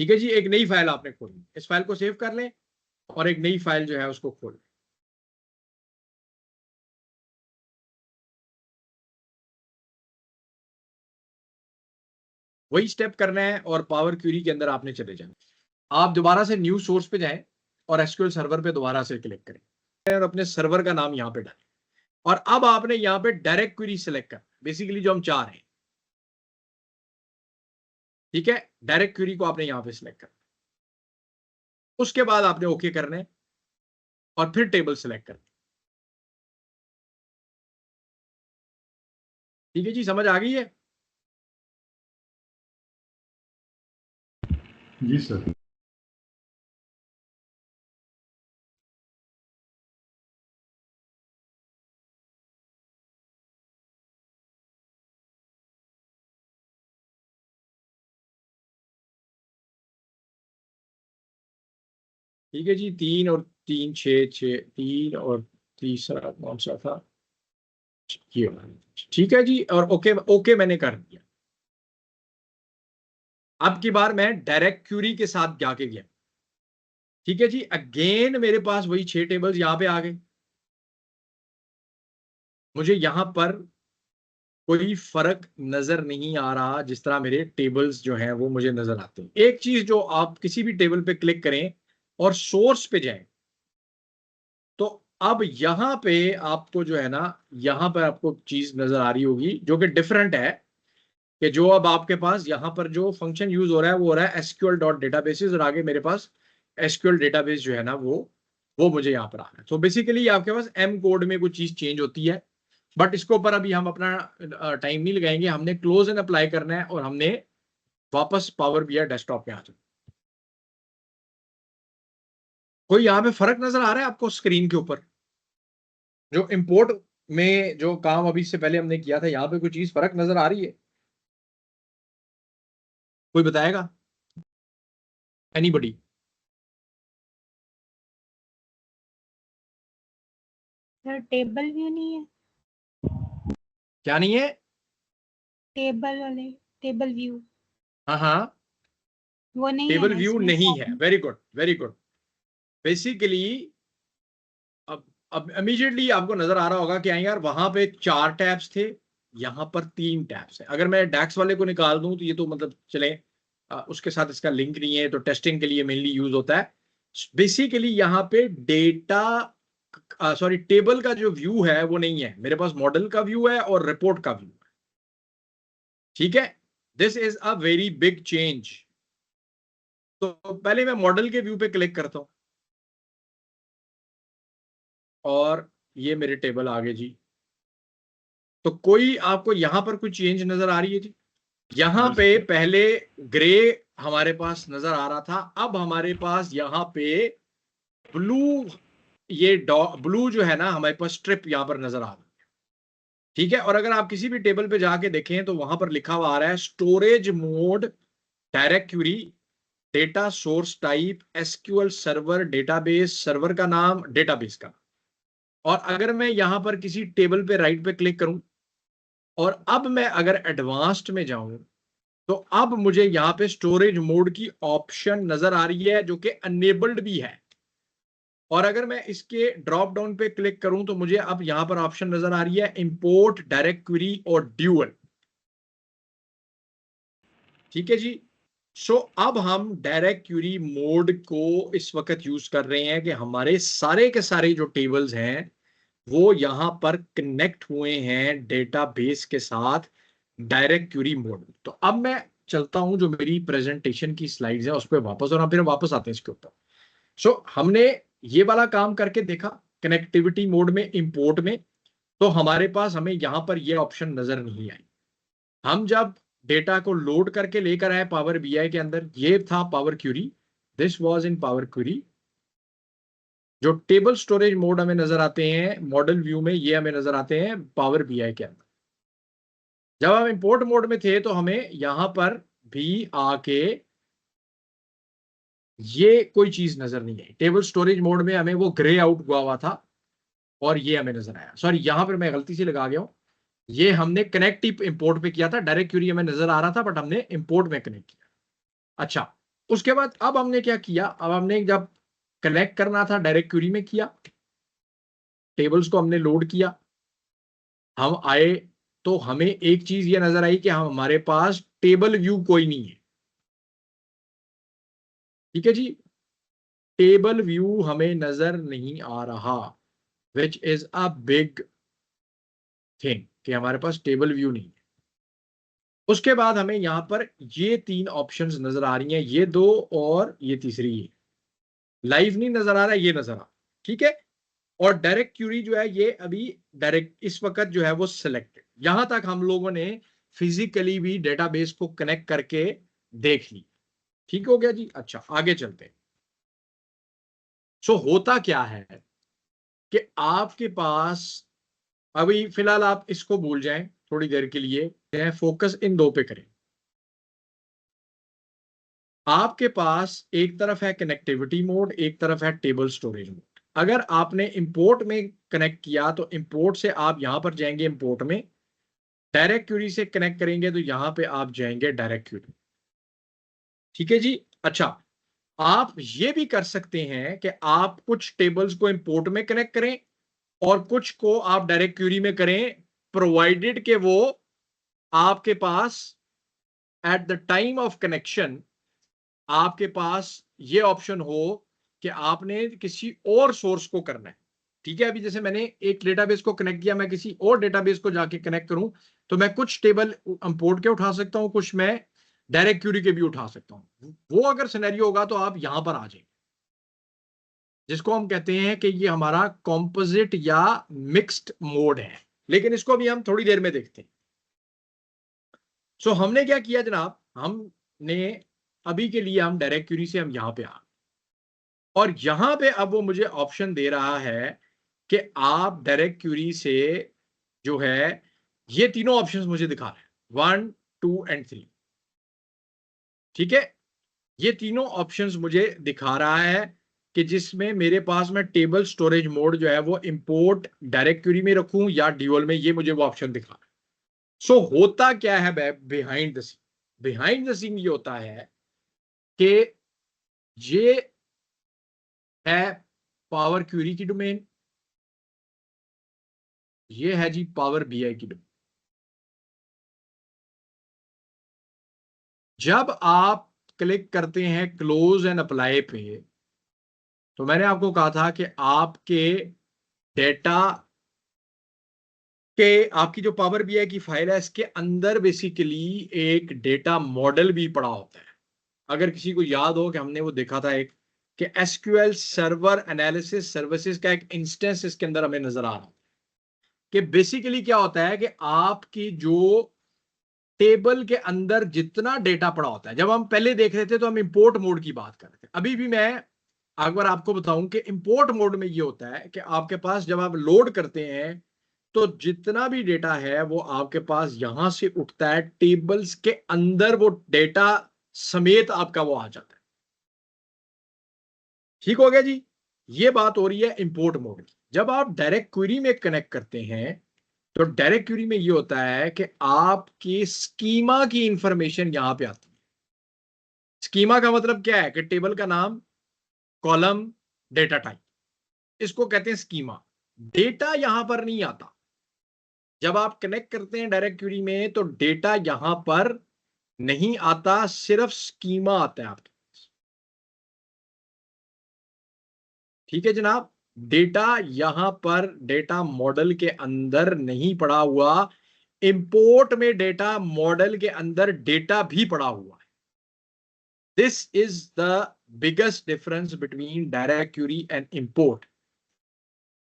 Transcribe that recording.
ठीक है जी, एक नई फाइल आपने खोली, इस फाइल को सेव कर लें और एक नई फाइल जो है उसको खोल लें। वही स्टेप करना है और पावर क्वेरी के अंदर आपने चले जाना। आप दोबारा से न्यू सोर्स पे जाएं और एसक्यूएल सर्वर पे दोबारा से क्लिक करें और अपने सर्वर का नाम यहां पे डालें और अब आपने यहां पे डायरेक्ट क्वेरी सेलेक्ट कर, बेसिकली जो हम चाह रहे हैं। ठीक है, डायरेक्ट क्वेरी को आपने यहां पे सिलेक्ट कर, उसके बाद आपने ओके करना है और फिर टेबल सेलेक्ट करना। ठीक है जी, समझ आ गई है? जी सर। ठीक है जी, 3 और 3 6 6 3 और तीसरा कौन सा था ये? ठीक है जी, और ओके ओके मैंने कर दिया। अब की बार मैं डायरेक्ट क्यूरी के साथ जाके गया। ठीक है जी, अगेन मेरे पास वही 6 टेबल्स यहां पे आ गए। मुझे यहां पर कोई फर्क नजर नहीं आ रहा, जिस तरह मेरे टेबल्स जो हैं वो मुझे नजर आते हैं। एक चीज, जो आप किसी भी टेबल पे क्लिक करें और सोर्स पे जाएं, तो अब यहां पे आपको जो है ना, यहां पर आपको चीज नजर आ रही होगी जो कि डिफरेंट है, कि जो अब आपके पास यहां पर जो फंक्शन यूज हो रहा है वो हो रहा है एसक्यूएल डॉट डेटाबेसेस, और आगे मेरे पास एसक्यूएल डेटाबेस जो है ना वो मुझे यहां पर आ रहा है। तो बेसिकली आपके पास एम कोड में कुछ चीज चेंज होती है, बट इसके ऊपर अभी हम अपना टाइम नहीं लगाएंगे। हमने क्लोज एंड अप्लाई करना है और हमने वापस पावर बीआई डेस्कटॉप पे आ जाना। कोई यहाँ पे फर्क नजर आ रहा है आपको स्क्रीन के ऊपर? जो इंपोर्ट में जो काम अभी से पहले हमने किया था, यहाँ पे कोई चीज फर्क नजर आ रही है? कोई बताएगा? एनीबडी? सर टेबल व्यू नहीं है? क्या नहीं है? टेबल वाले, टेबल व्यू हाँ हाँ, वो नहीं है टेबल ना व्यू इसमें? नहीं है। Very good, very good. Basically अब इमीडिएटली आपको नजर आ रहा होगा कि यार वहां पे 4 टैब्स थे, यहां पर 3 टैब्स है। अगर मैं डैक्स वाले को निकाल दूं तो ये तो मतलब चले, उसके साथ इसका लिंक नहीं है, तो टेस्टिंग के लिए मेनली यूज होता है। बेसिकली यहाँ पे डेटा, सॉरी, टेबल का जो व्यू है वो नहीं है मेरे पास, मॉडल का व्यू है और रिपोर्ट का व्यू है। ठीक है, this is a very big change. तो पहले मैं मॉडल के व्यू पे क्लिक करता हूं और ये मेरे टेबल आ गए जी। तो कोई आपको यहां पर कोई चेंज नजर आ रही है जी? यहां पे पहले ग्रे हमारे पास नजर आ रहा था, अब हमारे पास यहां पे ब्लू, ये ब्लू जो है ना हमारे पास स्ट्रिप यहां पर नजर आ रहा है। ठीक है, और अगर आप किसी भी टेबल पे जाके देखें तो वहां पर लिखा हुआ आ रहा है storage mode, direct query, data source type, SQL server, database, server का नाम, डेटाबेस का। और अगर मैं यहां पर किसी टेबल पे राइट पे क्लिक करूं और अब मैं अगर एडवांस्ड में जाऊं, तो अब मुझे यहां पे स्टोरेज मोड की ऑप्शन नजर आ रही है जो कि अनेबल्ड भी है। और अगर मैं इसके ड्रॉप डाउन पे क्लिक करूं तो मुझे अब यहां पर ऑप्शन नजर आ रही है इंपोर्ट, डायरेक्ट क्वेरी और ड्यूअल। ठीक है जी। सो अब हम डायरेक्ट क्वेरी मोड को इस वक्त यूज कर रहे हैं कि हमारे सारे के सारे जो टेबल्स हैं वो यहां पर कनेक्ट हुए हैं डेटाबेस के साथ, डायरेक्ट क्वेरी मोड। तो अब मैं चलता हूं जो मेरी प्रेजेंटेशन की स्लाइड्स है उस पर वापस, और हम फिर वापस आते हैं इसके ऊपर। सो हमने ये वाला काम करके देखा कनेक्टिविटी मोड में, इंपोर्ट में, तो हमारे पास हमें यहां पर ये ऑप्शन नजर नहीं आई। हम जब डेटा को लोड करके लेकर आए पावर बीआई के अंदर, ये था power query, this was in power query. जो टेबल स्टोरेज मोड हमें नजर आते हैं मॉडल व्यू में, ये हमें नजर आते हैं पावर बीआई के अंदर। जब हम इंपोर्ट मोड में थे तो हमें यहां पर भी आके ये कोई चीज नजर नहीं आई। टेबल स्टोरेज मोड में हमें वो ग्रे आउट हुआ था और ये हमें नजर आया। सॉरी, यहां पर मैं गलती से लगा गया हूं, ये हमने कनेक्ट इंपोर्ट पे किया था, डायरेक्ट क्वेरी हमें नजर आ रहा था बट हमने इंपोर्ट में कनेक्ट किया। अच्छा, उसके बाद अब हमने क्या किया, अब हमने जब कनेक्ट करना था डायरेक्ट क्यूरी में किया, टेबल्स को हमने लोड किया, हम आए तो हमें एक चीज ये नजर आई कि हमारे पास टेबल व्यू कोई नहीं है। ठीक है जी, टेबल व्यू हमें नजर नहीं आ रहा, which is a big thing कि हमारे पास टेबल व्यू नहीं है। उसके बाद हमें यहां पर ये 3 ऑप्शंस नजर आ रही हैं, ये 2 और ये तीसरी, ये लाइव नहीं नजर आ रहा, ये नजर आ रहा। ठीक है, और डायरेक्ट क्यूरी जो है ये अभी डायरेक्ट इस वक्त जो है वो सिलेक्टेड। यहां तक हम लोगों ने फिजिकली भी डेटाबेस को कनेक्ट करके देख ली। ठीक हो गया जी। अच्छा, आगे चलते हैं। सो होता क्या है कि आपके पास अभी फिलहाल आप इसको भूल जाएं थोड़ी देर के लिए, फोकस इन 2 पे करें। आपके पास एक तरफ है कनेक्टिविटी मोड, एक तरफ है टेबल स्टोरेज मोड। अगर आपने इंपोर्ट में कनेक्ट किया तो इंपोर्ट से आप यहां पर जाएंगे, इंपोर्ट में डायरेक्ट क्यूरी से कनेक्ट करेंगे तो यहां पे आप जाएंगे डायरेक्ट क्यूरी। ठीक है जी। अच्छा, आप ये भी कर सकते हैं कि आप कुछ टेबल्स को इंपोर्ट में कनेक्ट करें और कुछ को आप डायरेक्ट क्यूरी में करें, प्रोवाइडेड के वो आपके पास at the time of connection आपके पास ये ऑप्शन हो कि आपने किसी और सोर्स को करना है। ठीक है, अभी जैसे मैंने एक डेटाबेस को कनेक्ट किया, मैं किसी और डेटाबेस को जाके कनेक्ट करूं तो मैं कुछ टेबल इंपोर्ट के उठा सकता हूं, कुछ मैं डायरेक्ट क्यूरी के भी उठा सकता हूं। वो अगर सिनेरियो होगा तो आप यहां पर आ जाएंगे, जिसको हम कहते हैं कि ये हमारा कॉम्पोजिट या मिक्स्ड मोड है। लेकिन इसको भी हम थोड़ी देर में देखते हैं। सो हमने क्या किया जनाब, हमने अभी के लिए हम डायरेक्ट क्यूरी से हम यहां पे आ, और यहां पे अब वो मुझे ऑप्शन दे रहा है कि आप डायरेक्ट क्यूरी से जो है ये तीनों ऑप्शंस मुझे दिखा रहे हैं, 1, 2 एंड 3। ठीक है, ये तीनों ऑप्शंस मुझे दिखा रहा है कि जिसमें मेरे पास में टेबल स्टोरेज मोड जो है वो इंपोर्ट डायरेक्ट क्यूरी में रखूं या ड्यूअल में, ये मुझे वो ऑप्शन दिखा रहा है। सो होता क्या है behind the scene, behind the scene ये होता है कि ये है पावर क्यूरी की डोमेन, ये है जी पावर बीआई की डोमेन। जब आप क्लिक करते हैं क्लोज एंड अप्लाई पे, तो मैंने आपको कहा था कि आपके डेटा के आपकी जो पावर बीआई की फाइल है इसके अंदर बेसिकली एक डेटा मॉडल भी पड़ा होता है। अगर किसी को याद हो कि हमने वो देखा था एक कि एसक्यूएल सर्वर एनालिसिस सर्विसेज का एक इंस्टेंस इसके अंदर हमें नजर आ रहा है कि बेसिकली क्या होता है कि आपकी जो टेबल के अंदर जितना डेटा पड़ा होता है, जब हम पहले देख रहे थे तो हम इंपोर्ट मोड की बात कर रहे थे, अभी भी मैं अगर आपको बताऊं कि इंपोर्ट मोड में ये होता है कि आपके पास जब आप लोड करते हैं तो जितना भी डेटा है वो आपके पास यहां से उठता है, टेबल्स के अंदर वो डेटा समेत आपका वो आ जाता है। ठीक हो गया जी। ये बात हो रही है इंपोर्ट मोड की। जब आप डायरेक्ट क्वेरी में कनेक्ट करते हैं तो डायरेक्ट क्वेरी में ये होता है कि आपकी स्कीमा की इंफॉर्मेशन यहां पे आती है। स्कीमा का मतलब क्या है कि टेबल का नाम, कॉलम, डेटा टाइप, इसको कहते हैं स्कीमा। डेटा यहां पर नहीं आता। जब आप कनेक्ट करते हैं डायरेक्ट क्वेरी में तो डेटा यहां पर नहीं आता, सिर्फ स्कीमा आता है आपके पास। ठीक है जनाब, डेटा यहां पर डेटा मॉडल के अंदर नहीं पड़ा हुआ, इंपोर्ट में डेटा मॉडल के अंदर डेटा भी पड़ा हुआ है। This is the biggest difference between direct query and import.